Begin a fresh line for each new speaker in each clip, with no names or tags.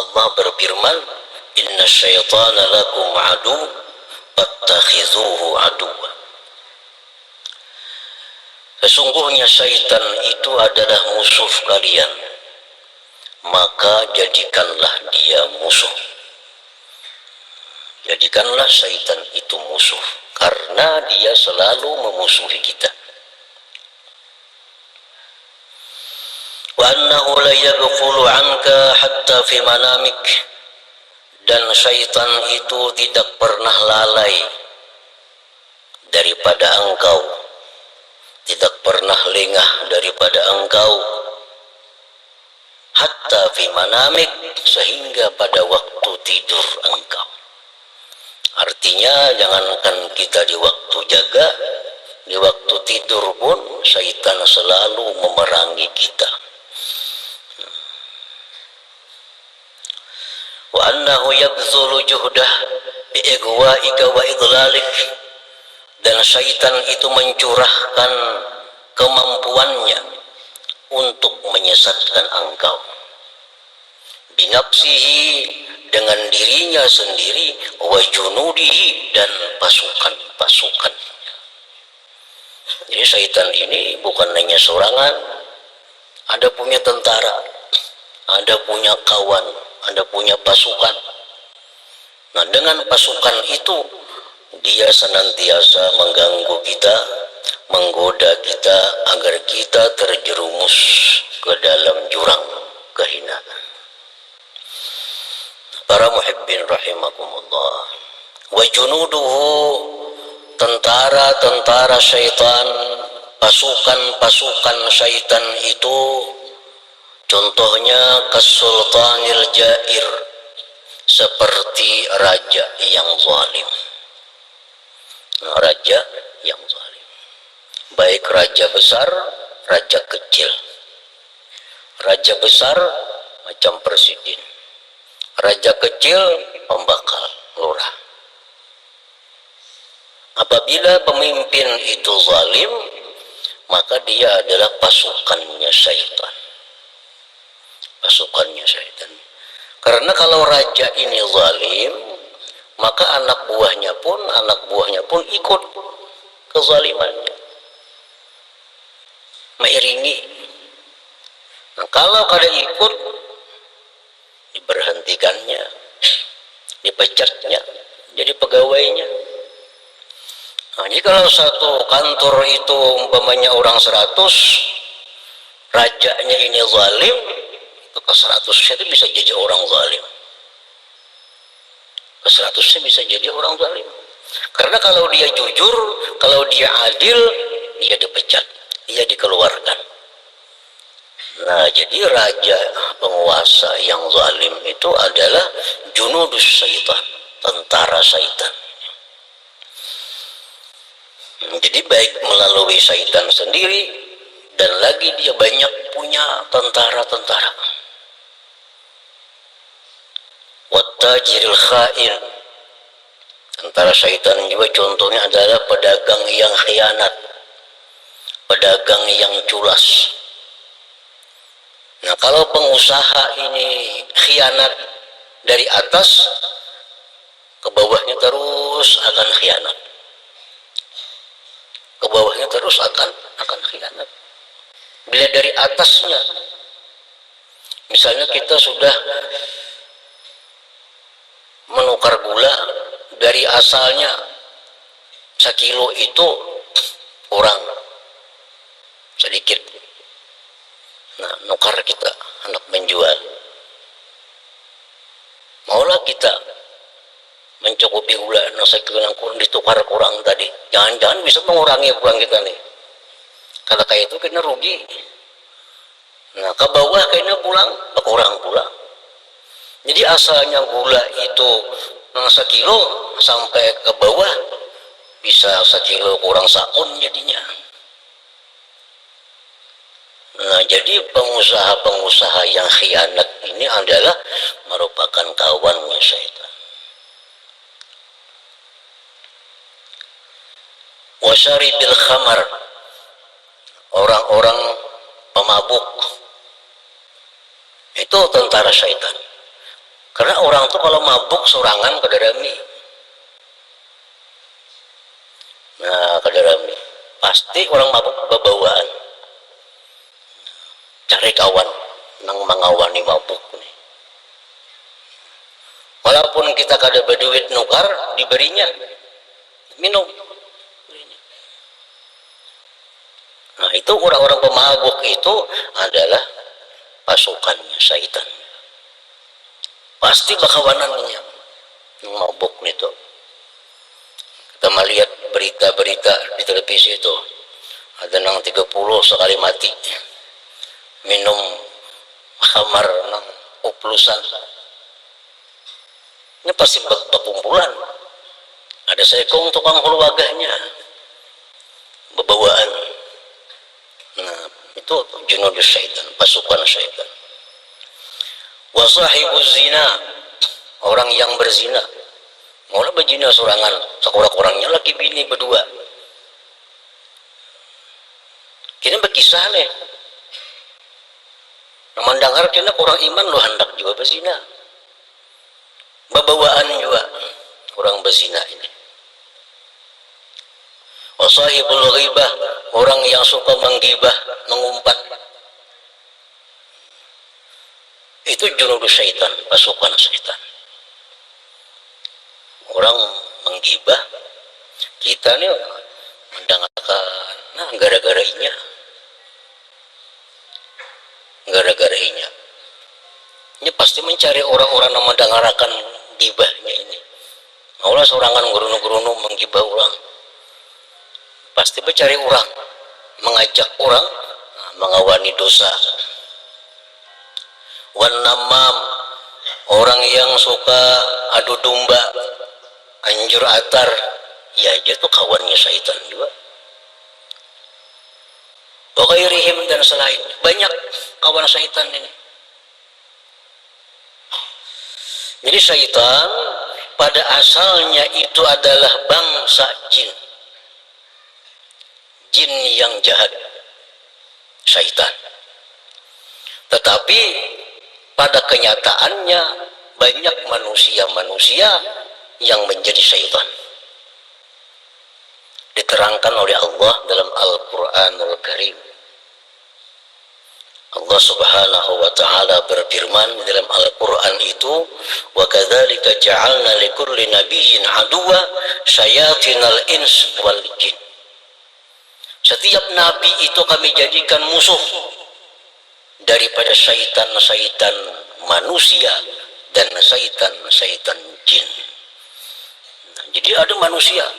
Allah berfirman, inna syaitana lakum adu fattakhizuhu aduwa. Sesungguhnya syaitan itu adalah musuh kalian, maka jadikanlah dia musuh. Jadikanlah syaitan itu musuh, karena dia selalu memusuhi kita. Wa annahu la yaghfulu anka hatta fi manamik, dan syaitan itu tidak pernah lalai daripada engkau, tidak pernah lengah daripada engkau, hatta fi manamik, sehingga pada waktu tidur engkau. Artinya jangankan kita di waktu jaga, di waktu tidur pun syaitan selalu memerangi kita. Wa annahu yabzulu juhdah bi'igwa'ika wa idlalik, dan syaitan itu mencurahkan kemampuannya untuk menyesatkan engkau. Binafsihi, dengan dirinya sendiri, wa junudihi, dan pasukan-pasukan. Jadi syaitan ini bukan hanya sorangan, ada punya tentara, ada punya kawan, ada punya pasukan. Nah, dengan pasukan itu dia senantiasa mengganggu kita, menggoda kita agar kita terjerumus ke dalam jurang kehinaan. Para muhibbin rahimakumullah, wa junuduhu, tentara-tentara syaitan, pasukan-pasukan syaitan itu contohnya kasultanil jair, seperti raja yang zalim. Raja yang zalim, baik raja besar, raja kecil. Raja besar macam presiden, raja kecil pembakal, lurah. Apabila pemimpin itu zalim, maka dia adalah pasukannya syaitan. Pasukannya syaitan. Karena kalau raja ini zalim, maka anak buahnya pun ikut kezalimannya, mengiringi. Nah, kalau kada ikut, diberhentikannya, dipecatnya, jadi pegawainya. Nah, jadi kalau satu kantor itu umpamanya orang 100, rajanya ini zalim, itu ke 100-nya itu bisa jadi orang zalim. Ke 100-nya bisa jadi orang zalim. Karena kalau dia jujur, kalau dia adil, dia dipecat, dia dikeluarkan. Nah, jadi raja penguasa yang zalim itu adalah junudus syaitan, tentara syaitan. Jadi baik melalui syaitan sendiri, dan lagi dia banyak punya tentara-tentara. Wattajiril khain, tentara syaitan juga contohnya adalah pedagang yang khianat, pedagang yang culas. Nah, kalau pengusaha ini khianat dari atas, ke bawahnya terus akan khianat. Ke bawahnya terus akan khianat. Bila dari atasnya, misalnya kita sudah menukar gula, dari asalnya sekilo itu kurang sedikit. Nah, nukar kita, anak menjual, maulah kita mencukupi gula, nah sekilo yang kurang ditukar kurang tadi, jangan-jangan bisa mengurangi pulang kita nih. Kalau kayak itu kena rugi. Nah, ke bawah kayaknya pulang berkurang pula. Jadi asalnya gula itu sekilo, sampai ke bawah bisa sekilo kurang sakun jadinya. Nah, jadi pengusaha-pengusaha yang khianat ini adalah merupakan kawannya syaitan. Wasyaribil khamar, orang-orang pemabuk, itu tentara syaitan. Karena orang tuh kalau mabuk sorangan kadarami. Nah, kadarami. Pasti orang mabuk babawaan. Cari kawan nang mangawani mabuk nih. Walaupun kita kada berduit nukar, diberinya minum. Nah, itu orang-orang pemabuk itu adalah pasukannya syaitan. Pasti bakawanannya mabuk itu. Kita melihat berita-berita di televisi itu, ada nang 30 sekali mati minum khamar nang oplusan. Ini pasti berkumpulan. Ada sekong tukang keluarganya bebawaan. Nah, itu junudus syaitan, pasukan syaitan. Wa sahibuz zina, orang yang berzina. Mula berzina sorangan, sekurang-kurangnya laki bini berdua. Kini berkisah nih. Mendengar kena orang iman lo hendak juga berzina. Bebawaan juga orang berzina ini. Wa sahibul ghibah, orang yang suka menggibah, mengumpat. Itu junudus syaitan, pasukan syaitan. Orang menggibah, kita nih mendengarkan, nah gara-garanya. Ini pasti mencari orang-orang yang mendengarkan gibahnya ini. Allah sorangan gurunu-gurunu menggibah orang. Pasti mencari orang, mengajak orang, mengawani dosa. Wan namam, orang yang suka adu domba, anjur atar, ya dia tuh kawannya syaitan juga. Wakairihim dan selain, banyak kawan syaitan ini. Jadi syaitan pada asalnya itu adalah bangsa jin. Jin yang jahat, syaitan. Tetapi pada kenyataannya banyak manusia-manusia yang menjadi syaitan. Diterangkan oleh Allah dalam Al-Quranul Karim. Allah Subhanahu wa ta'ala berfirman dalam Al-Quran itu, wa kadzalika ja'alna likulli nabiyyin aduwa syayatinal ins wal jin. Setiap nabi itu kami jadikan musuh daripada syaitan-syaitan manusia dan syaitan-syaitan jin. Nah, jadi ada manusia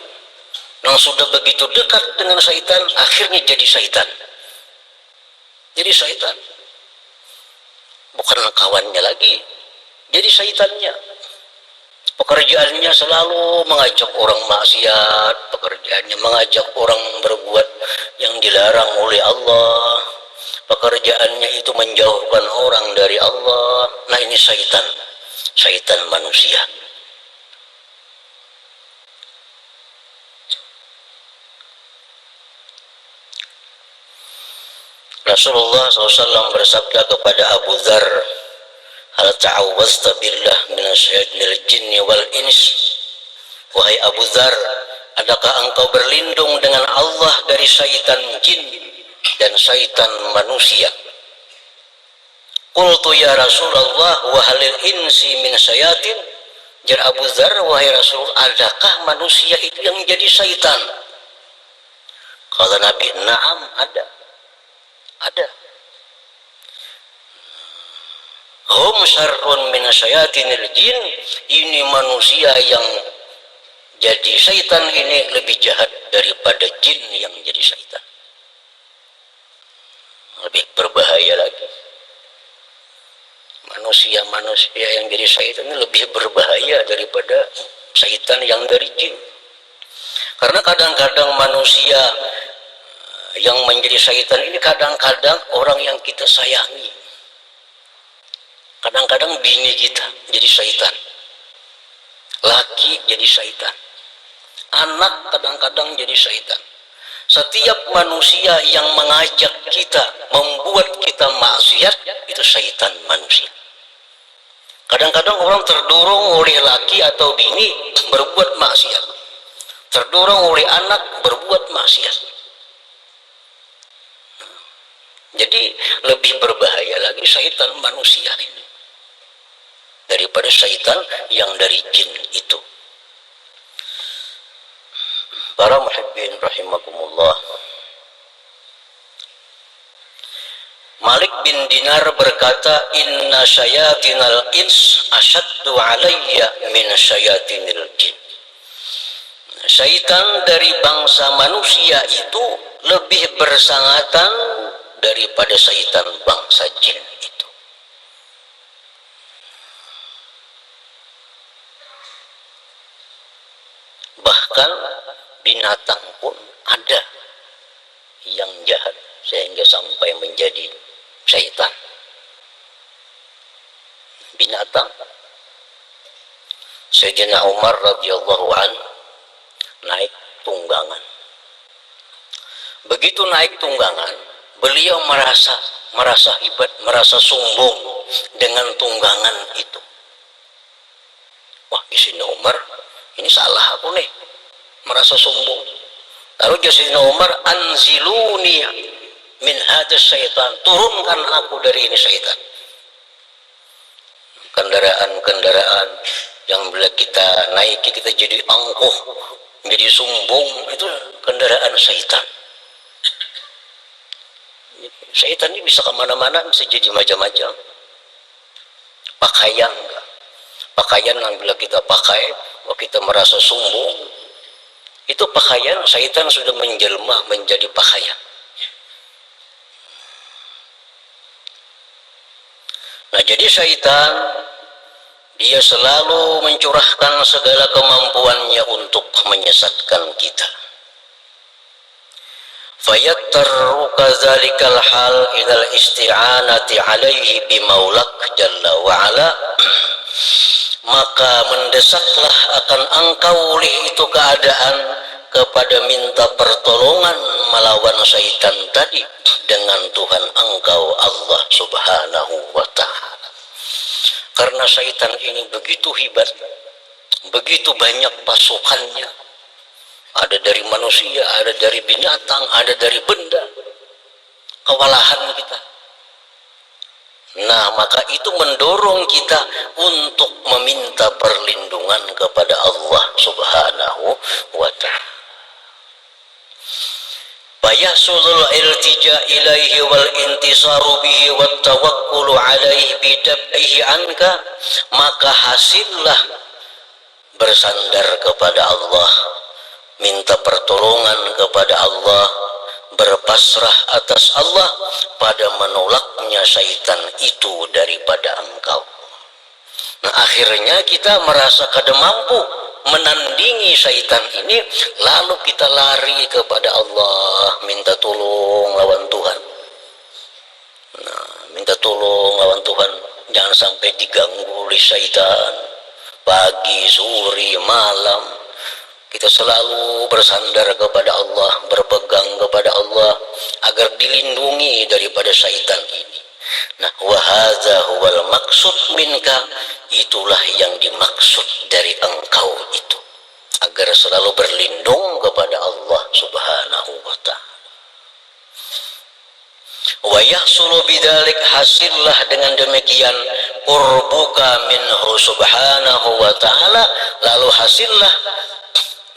yang sudah begitu dekat dengan syaitan, akhirnya jadi syaitan. Jadi syaitan. Bukan kawannya lagi, jadi syaitannya. Pekerjaannya selalu mengajak orang maksiat, pekerjaannya mengajak orang berbuat yang dilarang oleh Allah. Pekerjaannya itu menjauhkan orang dari Allah. Nah, ini syaitan, syaitan manusia. Rasulullah SAW bersabda kepada Abu Dzar, hal ta'awwazta billah minasyaitonil jinni wal ins. Wahai Abu Dzar, adakah engkau berlindung dengan Allah dari syaitan jin dan syaitan manusia? Qultu ya Rasulullah wa halil insi min syayatin. Jar Abu Dzar, wahai Rasul, adakah manusia itu yang jadi syaitan? Kata Nabi, na'am, ada. Hum syarrun min syayatinil jin. Ini manusia yang jadi syaitan ini lebih jahat daripada jin yang jadi syaitan. Lebih berbahaya lagi. Manusia yang jadi syaitan ini lebih berbahaya daripada syaitan yang dari jin. Karena kadang-kadang manusia yang menjadi syaitan ini kadang-kadang orang yang kita sayangi. Kadang-kadang bini kita jadi syaitan, laki jadi syaitan, anak kadang-kadang jadi syaitan. Setiap manusia yang mengajak kita, membuat kita maksiat, itu syaitan manusia. Kadang-kadang orang terdorong oleh laki atau bini berbuat maksiat, terdorong oleh anak berbuat maksiat. Jadi lebih berbahaya lagi syaitan manusia ini daripada syaitan yang dari jin itu. Para muhibbin rahimakumullah, Malik bin Dinar berkata, inna syayatinal ins asyaddu alayya min syayatinil jin. Syaitan dari bangsa manusia itu lebih bersangatan daripada syaitan bangsa jin itu. Bahkan binatang pun ada yang jahat sehingga sampai menjadi syaitan. Binatang. Sayyidina Umar radhiyallahu anhu naik tunggangan. Begitu naik tunggangan, beliau merasa hebat, merasa sombong dengan tunggangan itu. Wah, di sini Umar, ini salah aku nih, merasa sombong. Lalu Sayyidina Umar, anziluni min hadas syaitan, turunkan aku dari ini syaitan. Kendaraan-kendaraan yang bila kita naiki kita jadi angkuh, menjadi sombong, itu kendaraan syaitan. Syaitan ini bisa kemana-mana, bisa jadi macam-macam. Pakaian, pakaian yang bila kita pakai, kalau kita merasa sombong, itu pakaian syaitan sudah menjelma menjadi pakaian. Nah, jadi syaitan dia selalu mencurahkan segala kemampuannya untuk menyesatkan kita. Fayattaru kadzalikal hal ilal isti'anati alaihi bimaulak jalla wa ala, maka mendesaklah akan engkau oleh itu keadaan kepada minta pertolongan melawan syaitan tadi dengan Tuhan engkau Allah subhanahu wa ta'ala. Karena syaitan ini begitu hebat, begitu banyak pasukannya, ada dari manusia, ada dari binatang, ada dari benda, kewalahan kita. Nah, maka itu mendorong kita untuk meminta perlindungan kepada Allah subhanahu wa ta'ala. Fayahsulul iltija ilaihi wal intisaru bihi wat tawakkulu alaihi bidab'ihi anka, maka hasillah bersandar kepada Allah, minta pertolongan kepada Allah, berpasrah atas Allah pada menolaknya syaitan itu daripada engkau. Nah, akhirnya kita merasa kada mampu menandingi syaitan ini, lalu kita lari kepada Allah, minta tolong lawan Tuhan. Nah, minta tolong lawan Tuhan, jangan sampai diganggu oleh syaitan. Pagi, sore, malam, kita selalu bersandar kepada Allah, berpegang kepada Allah agar dilindungi daripada syaitan ini. Nah, wa hadza huwal maksud minka, itulah yang dimaksud dari engkau itu, agar selalu berlindung kepada Allah subhanahu wa ta'ala. Wa yahsulu bidzalik, hasillah dengan demikian qurbuka minhu subhanahu wa ta'ala, lalu hasillah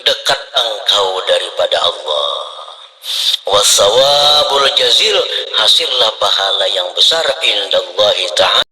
dekat engkau daripada Allah. Wasawabul jazil, hasillah pahala yang besar indallahi ta'ala